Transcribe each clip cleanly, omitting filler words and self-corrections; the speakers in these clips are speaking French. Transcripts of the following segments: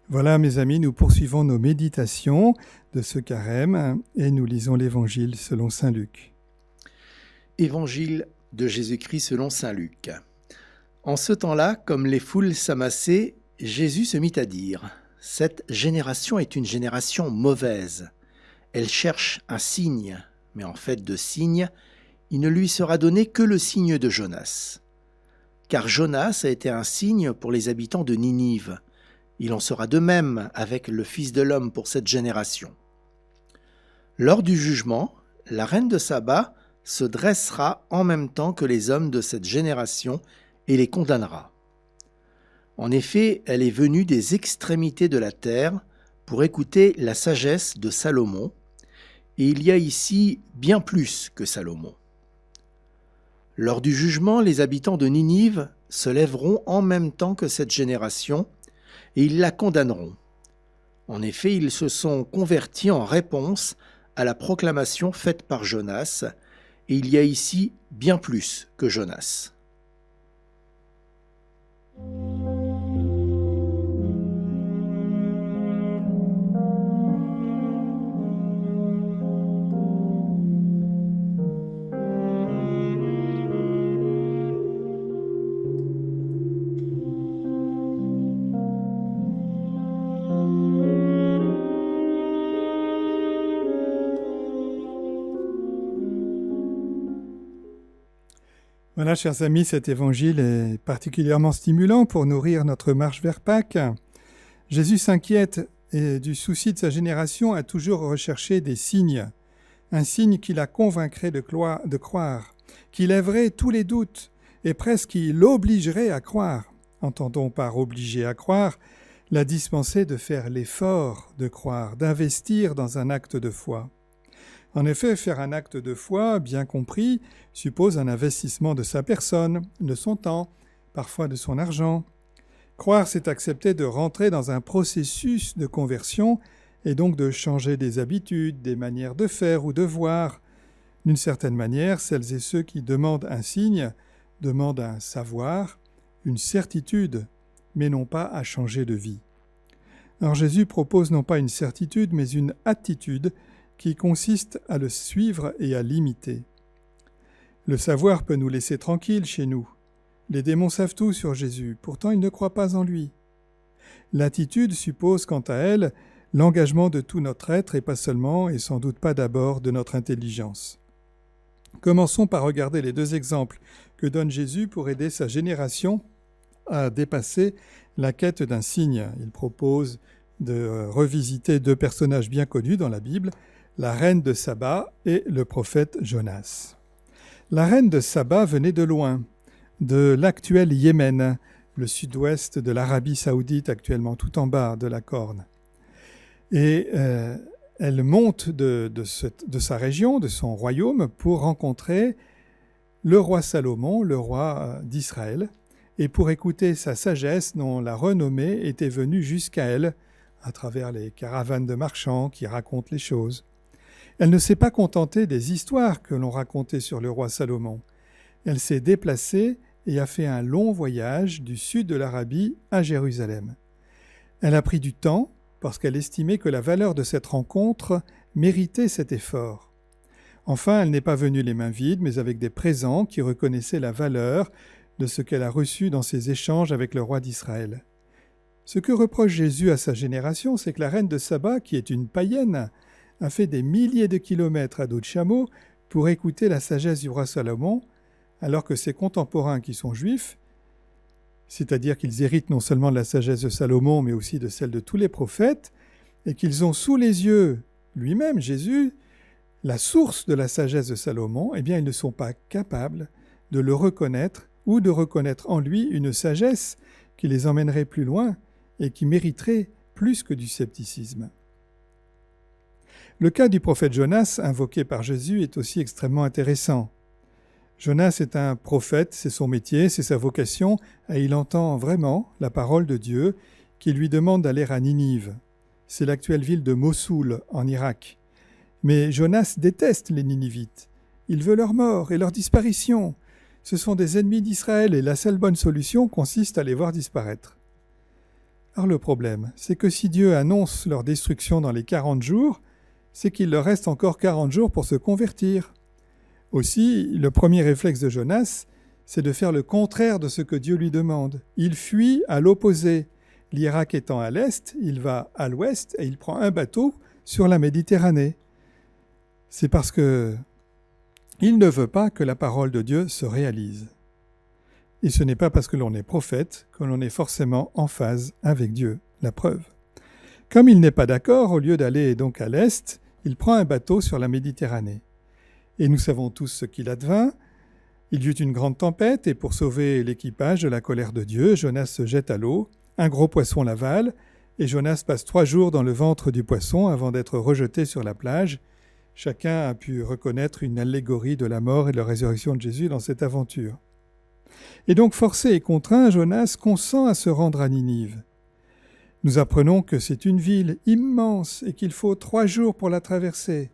Voilà, mes amis, nous poursuivons nos méditations de ce carême et nous lisons l'Évangile selon saint Luc. Évangile de Jésus-Christ selon saint Luc. En ce temps-là, comme les foules s'amassaient, Jésus se mit à dire : « Cette génération est une génération mauvaise. Elle cherche un signe, mais en fait de signe, il ne lui sera donné que le signe de Jonas. Car Jonas a été un signe pour les habitants de Ninive. Il en sera de même avec le Fils de l'homme pour cette génération. Lors du jugement, la reine de Saba se dressera en même temps que les hommes de cette génération et les condamnera. En effet, elle est venue des extrémités de la terre pour écouter la sagesse de Salomon, et il y a ici bien plus que Salomon. Lors du jugement, les habitants de Ninive se lèveront en même temps que cette génération, et ils la condamneront. En effet, ils se sont convertis en réponse à la proclamation faite par Jonas, et il y a ici bien plus que Jonas. Voilà, chers amis, cet évangile est particulièrement stimulant pour nourrir notre marche vers Pâques. Jésus s'inquiète et du souci de sa génération a toujours recherché des signes. Un signe qui la convaincrait de croire, qui lèverait tous les doutes et presque qui l'obligerait à croire. Entendons par obliger à croire la dispenser de faire l'effort de croire, d'investir dans un acte de foi. En effet, faire un acte de foi, bien compris, suppose un investissement de sa personne, de son temps, parfois de son argent. Croire, c'est accepter de rentrer dans un processus de conversion et donc de changer des habitudes, des manières de faire ou de voir. D'une certaine manière, celles et ceux qui demandent un signe demandent un savoir, une certitude, mais non pas à changer de vie. Alors Jésus propose non pas une certitude, mais une attitude qui consiste à le suivre et à l'imiter. Le savoir peut nous laisser tranquilles chez nous. Les démons savent tout sur Jésus, pourtant ils ne croient pas en lui. L'attitude suppose quant à elle l'engagement de tout notre être et pas seulement, et sans doute pas d'abord, de notre intelligence. Commençons par regarder les deux exemples que donne Jésus pour aider sa génération à dépasser la quête d'un signe. Il propose de revisiter deux personnages bien connus dans la Bible, la reine de Saba et le prophète Jonas. La reine de Saba venait de loin, de l'actuel Yémen, le sud-ouest de l'Arabie saoudite, actuellement tout en bas de la Corne. Et elle monte de sa région, de son royaume, pour rencontrer le roi Salomon, le roi d'Israël, et pour écouter sa sagesse dont la renommée était venue jusqu'à elle, à travers les caravanes de marchands qui racontent les choses. Elle ne s'est pas contentée des histoires que l'on racontait sur le roi Salomon. Elle s'est déplacée et a fait un long voyage du sud de l'Arabie à Jérusalem. Elle a pris du temps parce qu'elle estimait que la valeur de cette rencontre méritait cet effort. Enfin, elle n'est pas venue les mains vides, mais avec des présents qui reconnaissaient la valeur de ce qu'elle a reçu dans ses échanges avec le roi d'Israël. Ce que reproche Jésus à sa génération, c'est que la reine de Saba, qui est une païenne, a fait des milliers de kilomètres à dos de chameau pour écouter la sagesse du roi Salomon, alors que ses contemporains qui sont juifs, c'est-à-dire qu'ils héritent non seulement de la sagesse de Salomon, mais aussi de celle de tous les prophètes, et qu'ils ont sous les yeux, lui-même, Jésus, la source de la sagesse de Salomon, eh bien ils ne sont pas capables de le reconnaître ou de reconnaître en lui une sagesse qui les emmènerait plus loin et qui mériterait plus que du scepticisme. Le cas du prophète Jonas, invoqué par Jésus, est aussi extrêmement intéressant. Jonas est un prophète, c'est son métier, c'est sa vocation, et il entend vraiment la parole de Dieu qui lui demande d'aller à Ninive. C'est l'actuelle ville de Mossoul, en Irak. Mais Jonas déteste les Ninivites. Il veut leur mort et leur disparition. Ce sont des ennemis d'Israël et la seule bonne solution consiste à les voir disparaître. Alors le problème, c'est que si Dieu annonce leur destruction dans les 40 jours, c'est qu'il leur reste encore 40 jours pour se convertir. Aussi, le premier réflexe de Jonas, c'est de faire le contraire de ce que Dieu lui demande. Il fuit à l'opposé. L'Irak étant à l'est, il va à l'ouest et il prend un bateau sur la Méditerranée. C'est parce que il ne veut pas que la parole de Dieu se réalise. Et ce n'est pas parce que l'on est prophète que l'on est forcément en phase avec Dieu. La preuve. Comme il n'est pas d'accord, au lieu d'aller donc à l'est, il prend un bateau sur la Méditerranée. Et nous savons tous ce qu'il advint. Il y eut une grande tempête, et pour sauver l'équipage de la colère de Dieu, Jonas se jette à l'eau, un gros poisson l'avale, et Jonas passe 3 jours dans le ventre du poisson avant d'être rejeté sur la plage. Chacun a pu reconnaître une allégorie de la mort et de la résurrection de Jésus dans cette aventure. Et donc forcé et contraint, Jonas consent à se rendre à Ninive. Nous apprenons que c'est une ville immense et qu'il faut 3 jours pour la traverser.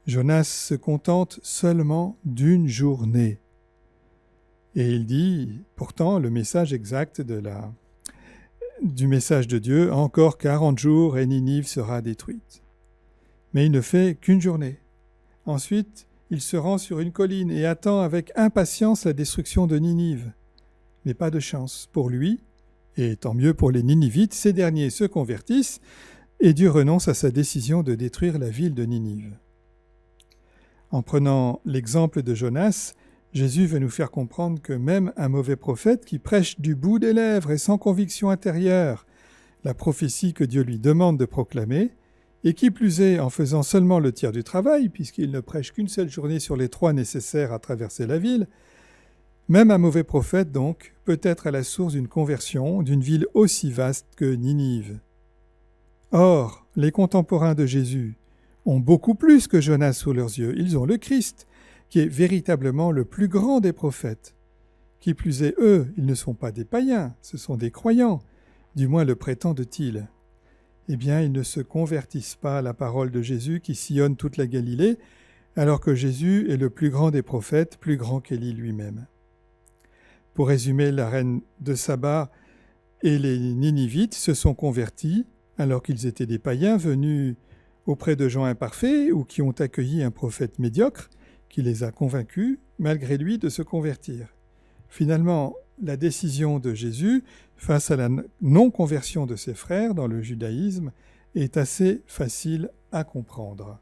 Jonas se contente seulement d'une journée. Et il dit pourtant le message exact du message de Dieu, encore 40 jours et Ninive sera détruite. Mais il ne fait qu'une journée. Ensuite, il se rend sur une colline et attend avec impatience la destruction de Ninive. Mais pas de chance pour lui, et tant mieux pour les Ninivites, ces derniers se convertissent et Dieu renonce à sa décision de détruire la ville de Ninive. En prenant l'exemple de Jonas, Jésus veut nous faire comprendre que même un mauvais prophète qui prêche du bout des lèvres et sans conviction intérieure la prophétie que Dieu lui demande de proclamer, et qui plus est en faisant seulement le tiers du travail, puisqu'il ne prêche qu'une seule journée sur les 3 nécessaires à traverser la ville, même un mauvais prophète, donc, peut être à la source d'une conversion d'une ville aussi vaste que Ninive. Or, les contemporains de Jésus ont beaucoup plus que Jonas sous leurs yeux. Ils ont le Christ, qui est véritablement le plus grand des prophètes. Qui plus est, eux, ils ne sont pas des païens, ce sont des croyants, du moins le prétendent-ils. Eh bien, ils ne se convertissent pas à la parole de Jésus qui sillonne toute la Galilée, alors que Jésus est le plus grand des prophètes, plus grand qu'Élie lui-même. Pour résumer, la reine de Saba et les Ninivites se sont convertis, alors qu'ils étaient des païens venus auprès de gens imparfaits ou qui ont accueilli un prophète médiocre qui les a convaincus, malgré lui, de se convertir. Finalement, la décision de Jésus face à la non-conversion de ses frères dans le judaïsme est assez facile à comprendre.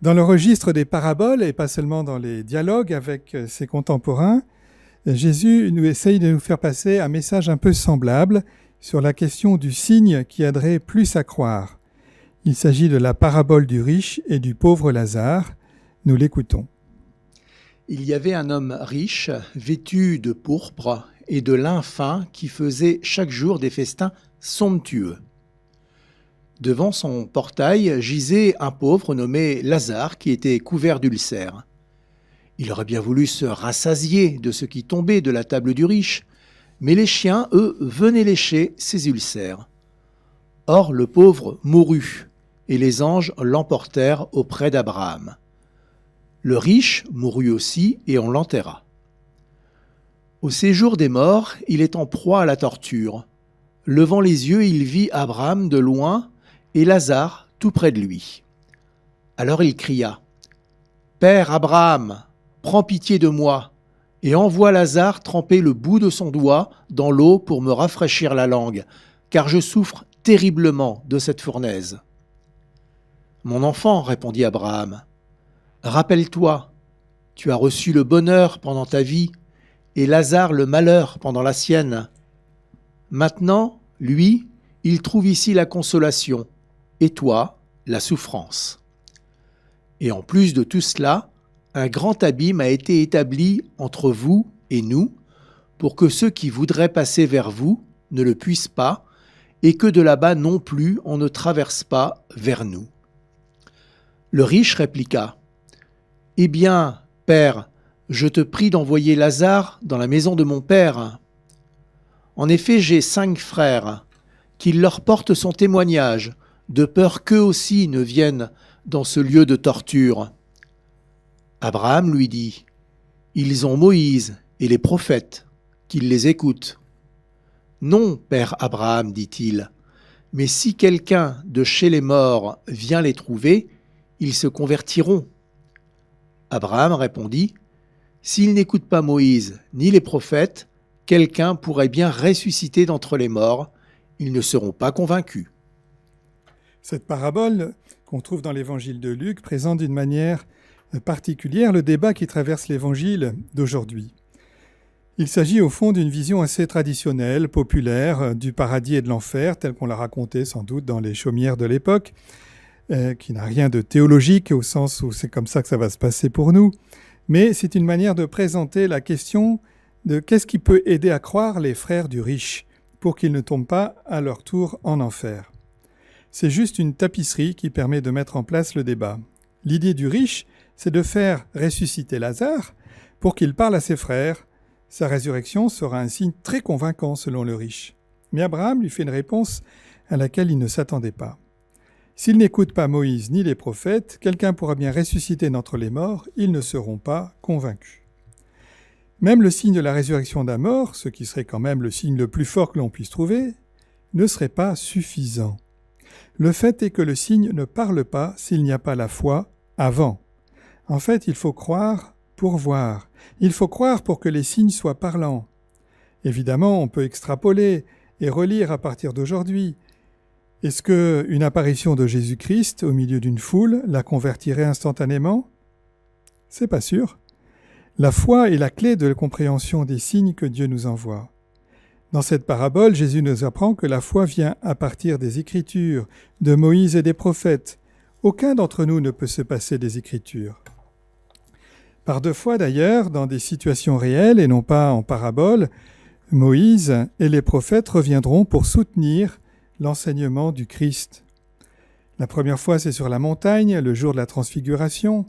Dans le registre des paraboles, et pas seulement dans les dialogues avec ses contemporains, Jésus essaye de nous faire passer un message un peu semblable sur la question du signe qui aiderait plus à croire. Il s'agit de la parabole du riche et du pauvre Lazare. Nous l'écoutons. Il y avait un homme riche, vêtu de pourpre et de lin fin, qui faisait chaque jour des festins somptueux. Devant son portail gisait un pauvre nommé Lazare qui était couvert d'ulcères. Il aurait bien voulu se rassasier de ce qui tombait de la table du riche, mais les chiens, eux, venaient lécher ses ulcères. Or le pauvre mourut, et les anges l'emportèrent auprès d'Abraham. Le riche mourut aussi, et on l'enterra. Au séjour des morts, il est en proie à la torture. Levant les yeux, il vit Abraham de loin, et Lazare tout près de lui. Alors il cria « Père Abraham, prends pitié de moi, et envoie Lazare tremper le bout de son doigt dans l'eau pour me rafraîchir la langue, car je souffre terriblement de cette fournaise. » « Mon enfant, répondit Abraham, rappelle-toi, tu as reçu le bonheur pendant ta vie, et Lazare le malheur pendant la sienne. Maintenant, lui, il trouve ici la consolation, et toi, la souffrance. Et en plus de tout cela, un grand abîme a été établi entre vous et nous, pour que ceux qui voudraient passer vers vous ne le puissent pas, et que de là-bas non plus on ne traverse pas vers nous. » Le riche répliqua : « Eh bien, Père, je te prie d'envoyer Lazare dans la maison de mon père. En effet, j'ai 5 frères, qu'il leur porte son témoignage, de peur qu'eux aussi ne viennent dans ce lieu de torture. » Abraham lui dit : « Ils ont Moïse et les prophètes, qu'ils les écoutent. » « Non, père Abraham, dit-il, mais si quelqu'un de chez les morts vient les trouver, ils se convertiront. » Abraham répondit : « S'ils n'écoutent pas Moïse ni les prophètes, quelqu'un pourrait bien ressusciter d'entre les morts, ils ne seront pas convaincus. » Cette parabole qu'on trouve dans l'évangile de Luc présente d'une manière particulière le débat qui traverse l'évangile d'aujourd'hui. Il s'agit au fond d'une vision assez traditionnelle, populaire, du paradis et de l'enfer, tel qu'on l'a raconté sans doute dans les chaumières de l'époque, qui n'a rien de théologique au sens où c'est comme ça que ça va se passer pour nous, mais c'est une manière de présenter la question de qu'est-ce qui peut aider à croire les frères du riche pour qu'ils ne tombent pas à leur tour en enfer. C'est juste une tapisserie qui permet de mettre en place le débat. L'idée du riche, c'est de faire ressusciter Lazare pour qu'il parle à ses frères. Sa résurrection sera un signe très convaincant selon le riche. Mais Abraham lui fait une réponse à laquelle il ne s'attendait pas. S'ils n'écoutent pas Moïse ni les prophètes, quelqu'un pourra bien ressusciter d'entre les morts, ils ne seront pas convaincus. Même le signe de la résurrection d'un mort, ce qui serait quand même le signe le plus fort que l'on puisse trouver, ne serait pas suffisant. Le fait est que le signe ne parle pas s'il n'y a pas la foi avant. En fait, il faut croire pour voir. Il faut croire pour que les signes soient parlants. Évidemment, on peut extrapoler et relire à partir d'aujourd'hui. Est-ce qu'une apparition de Jésus-Christ au milieu d'une foule la convertirait instantanément ? C'est pas sûr. La foi est la clé de la compréhension des signes que Dieu nous envoie. Dans cette parabole, Jésus nous apprend que la foi vient à partir des Écritures, de Moïse et des prophètes. Aucun d'entre nous ne peut se passer des Écritures. Par 2 fois d'ailleurs, dans des situations réelles et non pas en parabole, Moïse et les prophètes reviendront pour soutenir l'enseignement du Christ. La première fois, c'est sur la montagne, le jour de la transfiguration.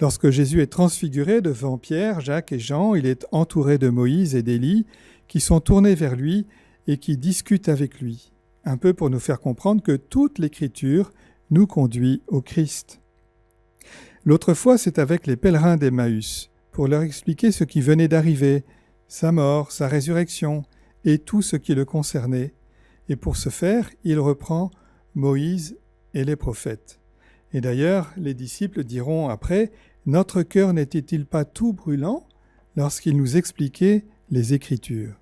Lorsque Jésus est transfiguré devant Pierre, Jacques et Jean, il est entouré de Moïse et d'Élie qui sont tournés vers lui et qui discutent avec lui, un peu pour nous faire comprendre que toute l'Écriture nous conduit au Christ. L'autre fois, c'est avec les pèlerins d'Emmaüs, pour leur expliquer ce qui venait d'arriver, sa mort, sa résurrection et tout ce qui le concernait. Et pour ce faire, il reprend Moïse et les prophètes. Et d'ailleurs, les disciples diront après, « Notre cœur n'était-il pas tout brûlant lorsqu'il nous expliquait les Écritures ?»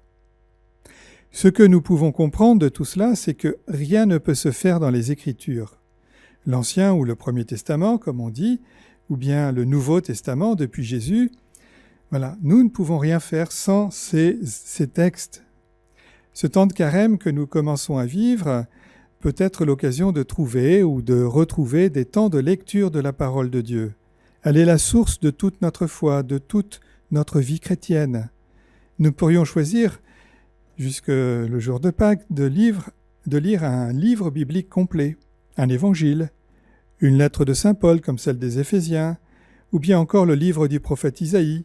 Ce que nous pouvons comprendre de tout cela, c'est que rien ne peut se faire dans les Écritures. L'Ancien ou le Premier Testament, comme on dit, ou bien le Nouveau Testament depuis Jésus, voilà, nous ne pouvons rien faire sans ces textes. Ce temps de carême que nous commençons à vivre peut être l'occasion de trouver ou de retrouver des temps de lecture de la parole de Dieu. Elle est la source de toute notre foi, de toute notre vie chrétienne. Nous pourrions choisir, jusque le jour de Pâques, de lire un livre biblique complet, un évangile, une lettre de saint Paul comme celle des Éphésiens, ou bien encore le livre du prophète Isaïe,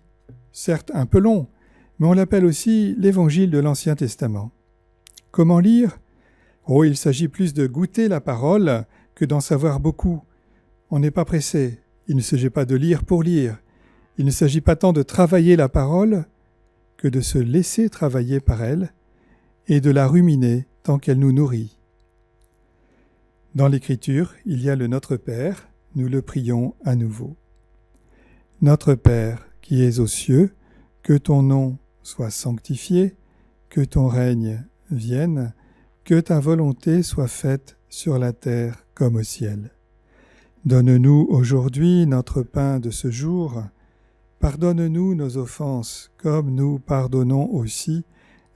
certes un peu long, mais on l'appelle aussi l'évangile de l'Ancien Testament. Comment lire ? Oh, il s'agit plus de goûter la parole que d'en savoir beaucoup. On n'est pas pressé, il ne s'agit pas de lire pour lire, il ne s'agit pas tant de travailler la parole que de se laisser travailler par elle et de la ruminer tant qu'elle nous nourrit. Dans l'Écriture, il y a le Notre Père, nous le prions à nouveau. Notre Père qui es aux cieux, que ton nom soit sanctifié, que ton règne vienne, que ta volonté soit faite sur la terre comme au ciel. Donne-nous aujourd'hui notre pain de ce jour. Pardonne-nous nos offenses, comme nous pardonnons aussi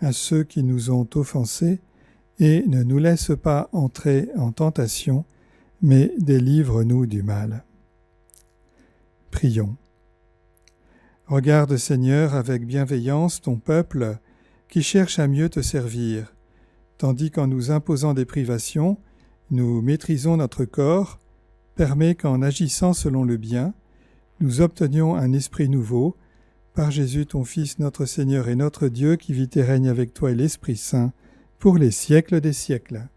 à ceux qui nous ont offensés, et ne nous laisse pas entrer en tentation, mais délivre-nous du mal. Prions. Regarde, Seigneur, avec bienveillance ton peuple qui cherche à mieux te servir, tandis qu'en nous imposant des privations, nous maîtrisons notre corps. Permets qu'en agissant selon le bien, nous obtenions un esprit nouveau, par Jésus ton Fils, notre Seigneur et notre Dieu, qui vit et règne avec toi et l'Esprit Saint, pour les siècles des siècles.